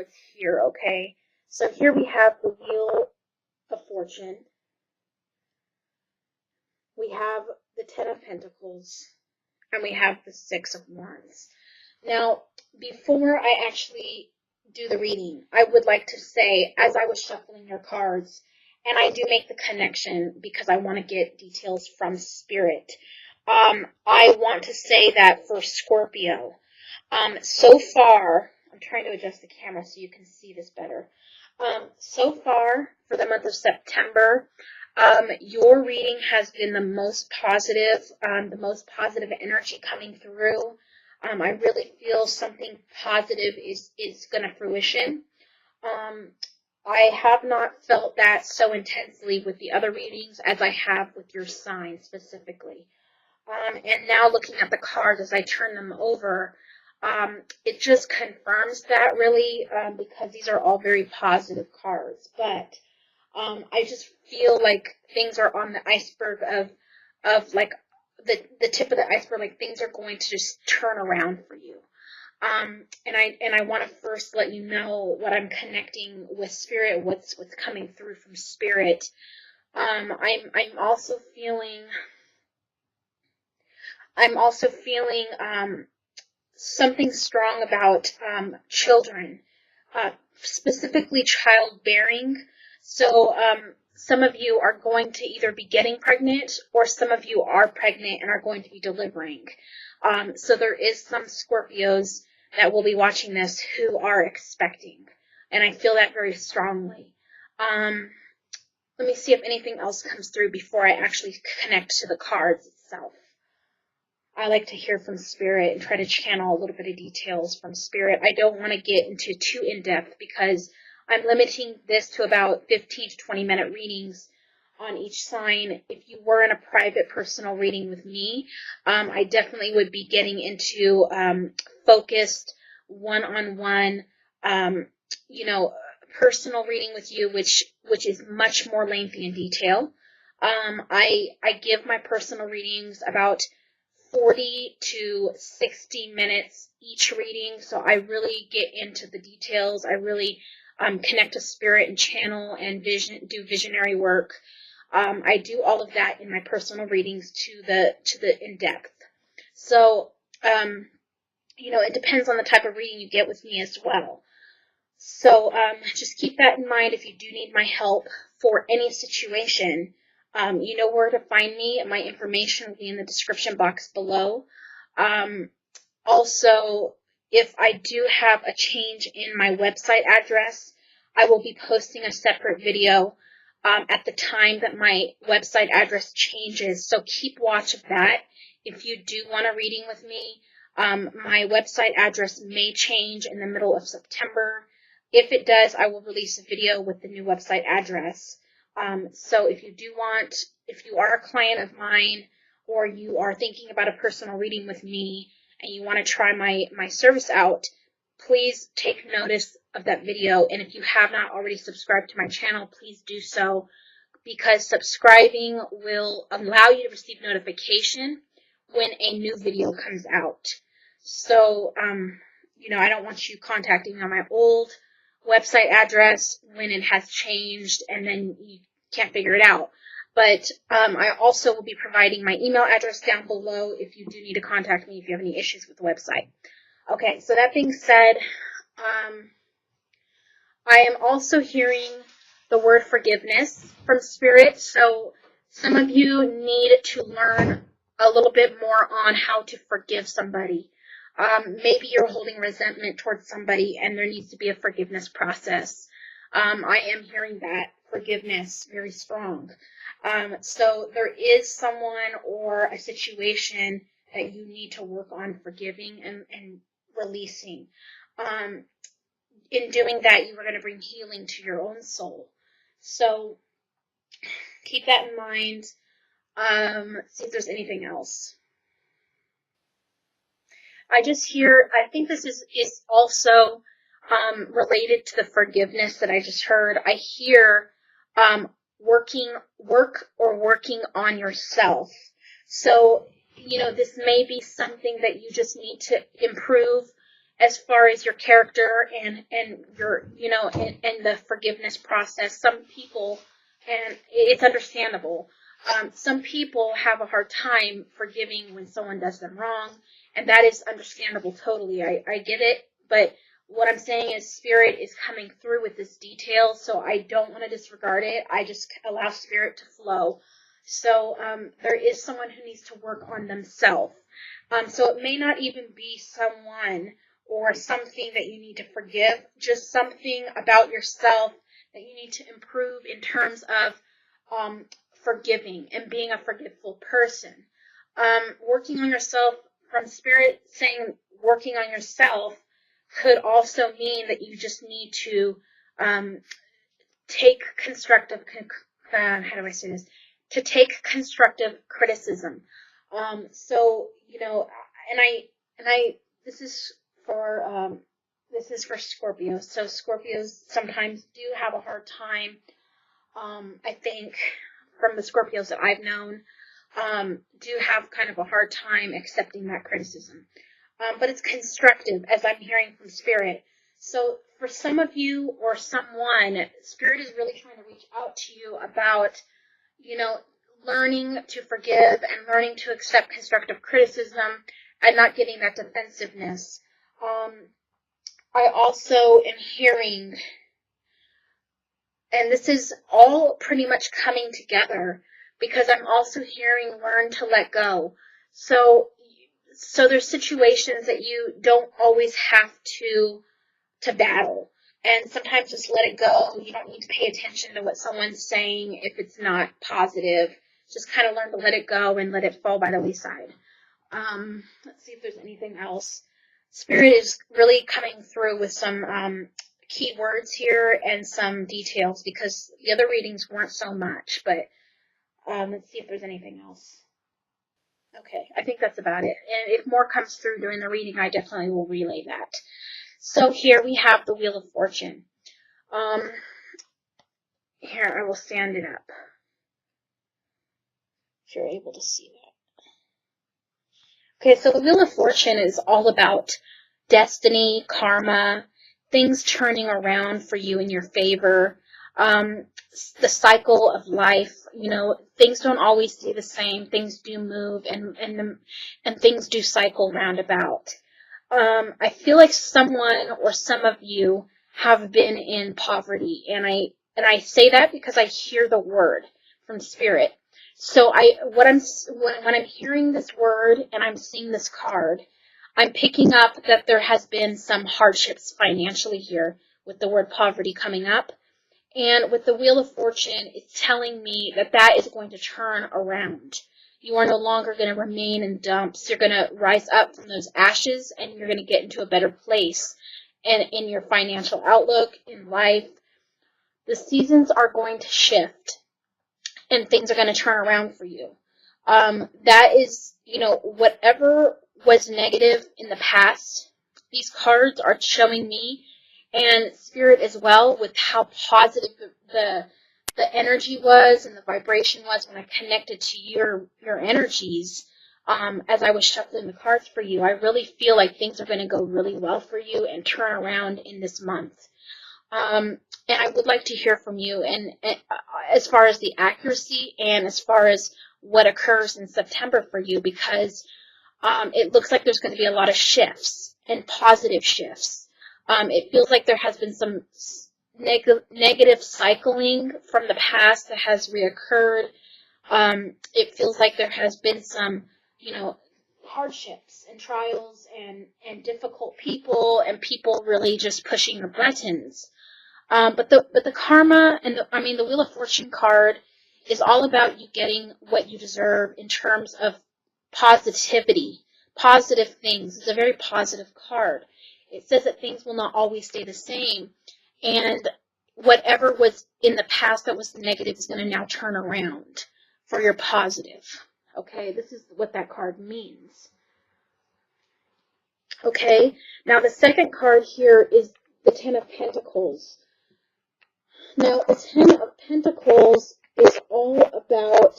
what's here, okay? So here we have the Wheel of Fortune. We have the Ten of Pentacles, and we have the Six of Wands. Now, before I actually do the reading, I would like to say, as I was shuffling your cards, and I do make the connection because I want to get details from Spirit, I want to say that for Scorpio, so far, I'm trying to adjust the camera so you can see this better. So far, for the month of September, your reading has been the most positive energy coming through. I really feel something positive is going to fruition. I have not felt that so intensely with the other readings as I have with your sign specifically. And now looking at the cards as I turn them over, it just confirms that really, because these are all very positive cards. But I just feel like things are on the iceberg of like the tip of the iceberg, like things are going to just turn around for you. And I want to first let you know what I'm connecting with Spirit, what's coming through from Spirit. I'm also feeling something strong about children, specifically childbearing. So some of you are going to either be getting pregnant, or some of you are pregnant and are going to be delivering. So there is some Scorpios that will be watching this who are expecting, and I feel that very strongly. Let me see if anything else comes through before I actually connect to the cards itself. I like to hear from Spirit and try to channel a little bit of details from Spirit. I don't want to get into too in-depth because I'm limiting this to about 15 to 20-minute readings on each sign. If you were in a private personal reading with me, I definitely would be getting into focused one-on-one, personal reading with you, which is much more lengthy in detail. I give my personal readings about 40 to 60 minutes each reading, so I really get into the details. I really connect to Spirit and channel and do visionary work. I do all of that in my personal readings to the in-depth. So, it depends on the type of reading you get with me as well. So just keep that in mind if you do need my help for any situation. You know where to find me. My information will be in the description box below. Also, if I do have a change in my website address, I will be posting a separate video at the time that my website address changes. So keep watch of that. If you do want a reading with me, my website address may change in the middle of September. If it does, I will release a video with the new website address. So if you are a client of mine, or you are thinking about a personal reading with me and you want to try my service out, please take notice of that video. And if you have not already subscribed to my channel, please do so, because subscribing will allow you to receive notification when a new video comes out. So, I don't want you contacting me on my old website address when it has changed and then you can't figure it out. But I also will be providing my email address down below if you do need to contact me if you have any issues with the website. Okay, so that being said, I am also hearing the word forgiveness from Spirit. So some of you need to learn a little bit more on how to forgive somebody. Maybe you're holding resentment towards somebody and there needs to be a forgiveness process. I am hearing that forgiveness very strong. So there is someone or a situation that you need to work on forgiving and releasing. In doing that, you are going to bring healing to your own soul. So keep that in mind. See if there's anything else. I think this is also related to the forgiveness that I just heard. I hear working on yourself. So, this may be something that you just need to improve as far as your character and your, and the forgiveness process. Some people, and it's understandable, some people have a hard time forgiving when someone does them wrong, and that is understandable totally. I get it, but what I'm saying is Spirit is coming through with this detail, so I don't want to disregard it. I just allow Spirit to flow. So there is someone who needs to work on themselves. So it may not even be someone or something that you need to forgive, just something about yourself that you need to improve in terms of forgiving and being a forgiveful person. Working on yourself, from Spirit saying working on yourself, could also mean that you just need to take constructive, to take constructive criticism. So, this is for Scorpio. So Scorpios sometimes do have a hard time, I think, from the Scorpios that I've known, do have kind of a hard time accepting that criticism. But it's constructive, as I'm hearing from Spirit. So for some of you or someone, Spirit is really trying to reach out to you about, learning to forgive and learning to accept constructive criticism and not getting that defensiveness. I also am hearing, and this is all pretty much coming together, because I'm also hearing learn to let go. So there's situations that you don't always have to battle. And sometimes just let it go. You don't need to pay attention to what someone's saying if it's not positive. Just kind of learn to let it go and let it fall by the wayside. Let's see if there's anything else. Spirit is really coming through with some key words here and some details, because the other readings weren't so much. But let's see if there's anything else. Okay, I think that's about it. And if more comes through during the reading, I definitely will relay that. So here we have the Wheel of Fortune. Here, I will stand it up, if you're able to see that. Okay, so the Wheel of Fortune is all about destiny, karma, things turning around for you in your favor, the cycle of life. Things don't always stay the same. Things do move, and things do cycle roundabout. I feel like someone or some of you have been in poverty, and I say that because I hear the word from Spirit. So when I'm hearing this word and I'm seeing this card, I'm picking up that there has been some hardships financially here with the word poverty coming up. And with the Wheel of Fortune, it's telling me that is going to turn around. You are no longer going to remain in dumps. You're going to rise up from those ashes, and you're going to get into a better place. And in your financial outlook, in life, the seasons are going to shift, and things are going to turn around for you. That is, whatever was negative in the past, these cards are showing me, and Spirit as well, with how positive the energy was and the vibration was when I connected to your energies. As I was shuffling the cards for you, I really feel like things are going to go really well for you and turn around in this month. And I would like to hear from you, and as far as the accuracy and as far as what occurs in September for you, because it looks like there's going to be a lot of shifts and positive shifts. It feels like there has been some negative cycling from the past that has reoccurred. It feels like there has been some, hardships and trials and difficult people, and people really just pushing the buttons. But the karma and the Wheel of Fortune card is all about you getting what you deserve in terms of positivity, positive things. It's a very positive card. It says that things will not always stay the same, and whatever was in the past that was negative is going to now turn around for your positive. Okay, this is what that card means. Okay, now the second card here is the Ten of Pentacles. Now, the Ten of Pentacles is all about,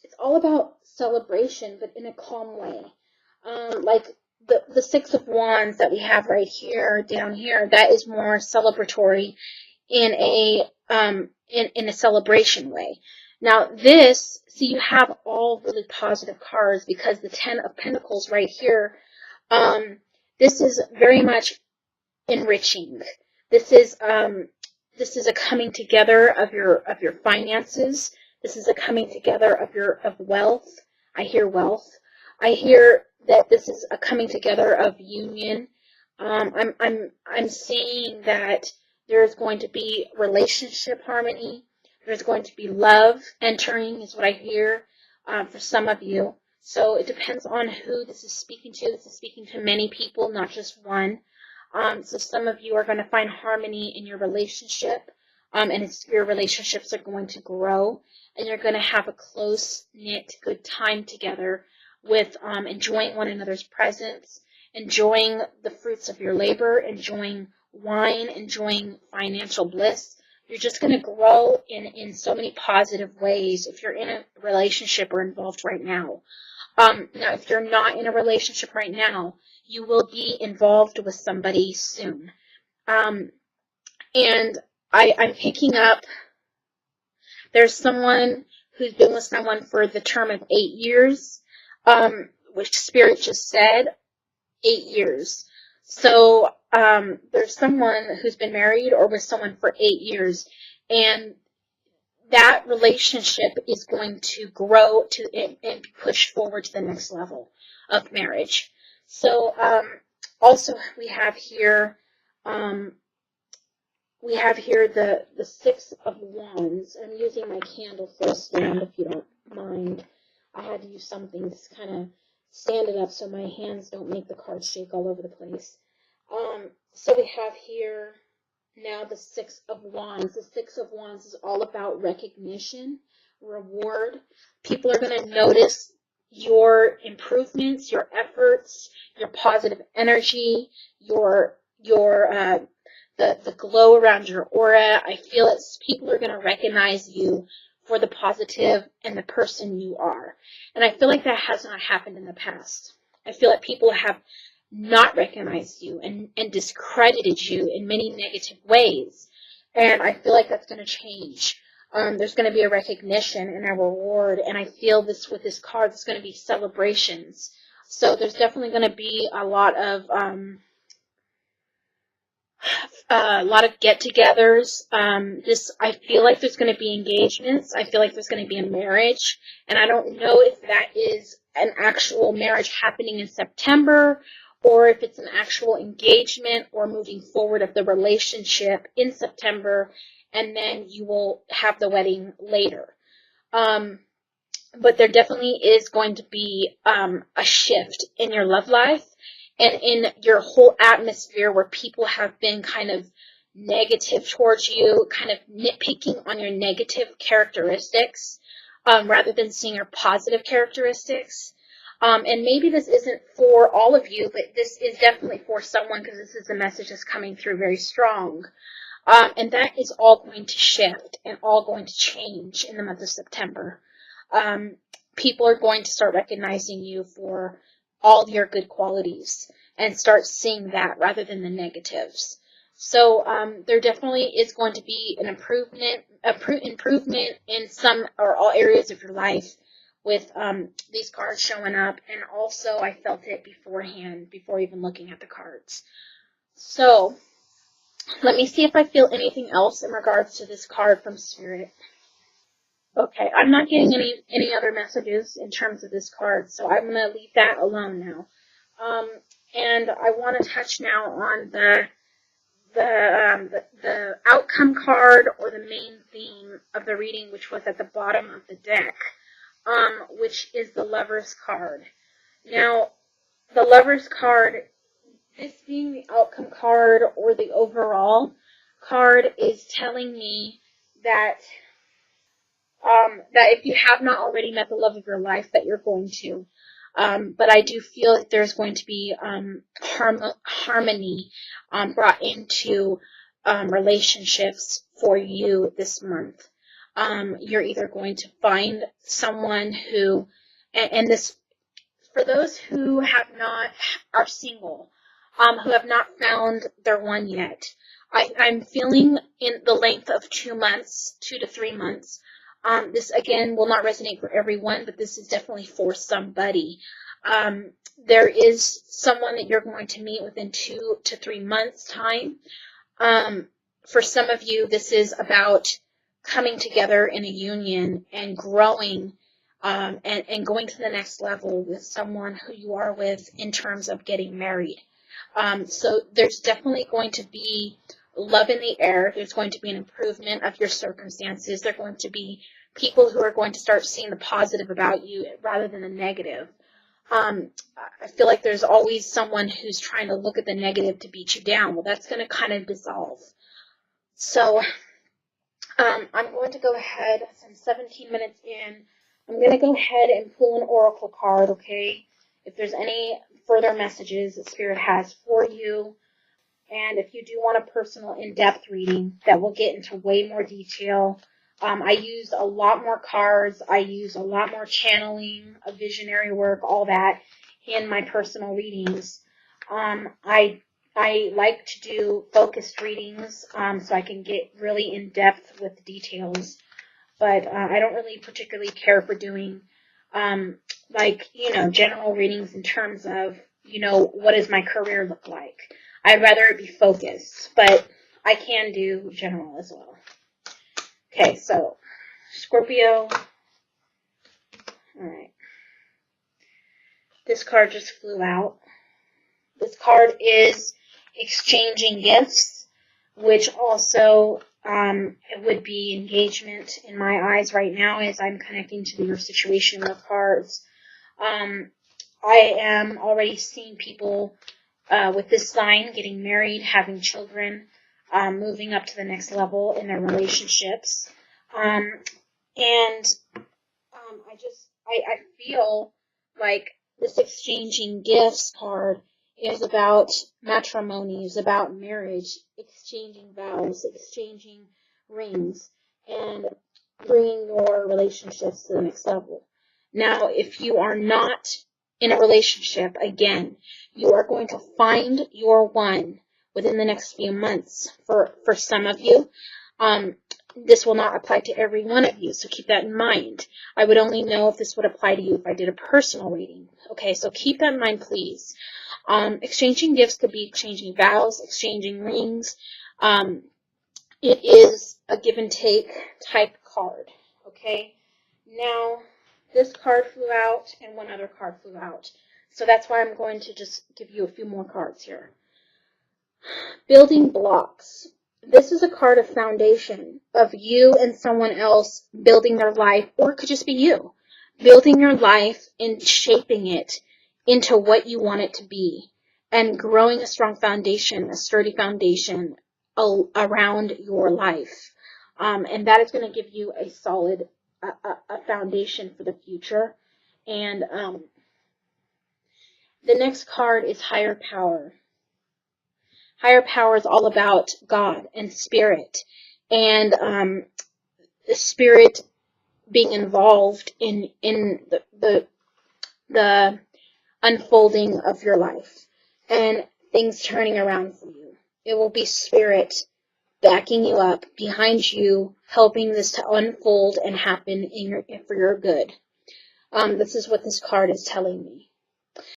it's all about celebration, but in a calm way. Like the Six of Wands that we have right here, down here, that is more celebratory in a celebration way. Now this, see, you have all really positive cards because the Ten of Pentacles right here, this is very much enriching. This is a coming together of your finances. This is a coming together of wealth. I hear wealth. I hear that this is a coming together of union. I'm seeing that there's going to be relationship harmony. There's going to be love entering, is what I hear for some of you. So it depends on who this is speaking to. This is speaking to many people, not just one. So some of you are going to find harmony in your relationship, and your relationships are going to grow, and you're going to have a close-knit, good time together with enjoying one another's presence, enjoying the fruits of your labor, enjoying wine, enjoying financial bliss. You're just going to grow in so many positive ways if you're in a relationship or involved right now. Now, if you're not in a relationship right now, you will be involved with somebody soon. And I'm picking up, there's someone who's been with someone for the term of 8 years, which Spirit just said, 8 years. So there's someone who's been married or with someone for 8 years, and that relationship is going to grow and push forward to the next level of marriage. So also we have here the Six of Wands. I'm using my candle for a stand, if you don't mind. I had to use something to kind of stand it up so my hands don't make the cards shake all over the place. So we have here now the Six of Wands. The Six of Wands is all about recognition, reward. People are going to notice your improvements, your efforts, your positive energy, the glow around your aura. I feel it's people are going to recognize you for the positive and the person you are. And I feel like that has not happened in the past. I feel like people have not recognized you and discredited you in many negative ways. And I feel like that's going to change. There's going to be a recognition and a reward. And I feel this with this card, there's going to be celebrations. So there's definitely going to be a lot of get-togethers. I feel like there's going to be engagements. I feel like there's going to be a marriage. And I don't know if that is an actual marriage happening in September, or if it's an actual engagement or moving forward of the relationship in September, and then you will have the wedding later. But there definitely is going to be a shift in your love life and in your whole atmosphere where people have been kind of negative towards you, kind of nitpicking on your negative characteristics rather than seeing your positive characteristics. And maybe this isn't for all of you, but this is definitely for someone because this is a message that's coming through very strong. And that is all going to shift and all going to change in the month of September. People are going to start recognizing you for all your good qualities and start seeing that rather than the negatives. So there definitely is going to be an improvement in some or all areas of your life with these cards showing up. And also I felt it beforehand, before even looking at the cards. So let me see if I feel anything else in regards to this card from Spirit. Okay, I'm not getting any other messages in terms of this card, so I'm going to leave that alone now. And I want to touch now on the outcome card, or the main theme of the reading, which was at the bottom of the deck, which is the Lover's card. Now, the Lover's card, this being the outcome card or the overall card, is telling me that that if you have not already met the love of your life, that you're going to. But I do feel that there's going to be harmony brought into relationships for you this month. You're either going to find someone who, and this for those who are single, who have not found their one yet, I'm feeling in the length of 2 months, 2 to 3 months. This, again, will not resonate for everyone, but this is definitely for somebody. There is someone that you're going to meet within 2 to 3 months' time. For some of you, this is about coming together in a union and growing and going to the next level with someone who you are with in terms of getting married. So there's definitely going to be love in the air. There's going to be an improvement of your circumstances. There are going to be people who are going to start seeing the positive about you rather than the negative. I feel like there's always someone who's trying to look at the negative to beat you down. Well, that's going to kind of dissolve. So I'm going to go ahead, I'm 17 minutes in, I'm going to go ahead and pull an oracle card, okay? If there's any further messages that Spirit has for you, and if you do want a personal in-depth reading that will get into way more detail, I use a lot more cards, I use a lot more channeling, visionary work, all that in my personal readings. I like to do focused readings so I can get really in-depth with the details, but I don't really particularly care for doing general readings in terms of, what does my career look like. I'd rather it be focused, but I can do general as well. Okay, so Scorpio. All right. This card just flew out. This card is exchanging gifts, which also it would be engagement in my eyes right now as I'm connecting to your situation with cards. I am already seeing people with this sign getting married, having children, moving up to the next level in their relationships. I feel like this exchanging gifts card is about matrimony, is about marriage, exchanging vows, exchanging rings, and bringing your relationships to the next level. Now, if you are not in a relationship, again, you are going to find your one within the next few months. For some of you, this will not apply to every one of you, so keep that in mind. I would only know if this would apply to you if I did a personal reading. Okay, so keep that in mind, please. Exchanging gifts could be exchanging vows, exchanging rings. It is a give and take type card. Okay, now this card flew out and one other card flew out. So that's why I'm going to just give you a few more cards here. Building blocks. This is a card of foundation of you and someone else building their life, or it could just be you building your life and shaping it into what you want it to be and growing a strong foundation, a sturdy foundation around your life. And that is going to give you a solid a foundation for the future. And the next card is higher power. Higher power is all about God and spirit, and the spirit being involved in the unfolding of your life and things turning around for you. It will be spirit backing you up, behind you, helping this to unfold and happen for your good. This is what this card is telling me.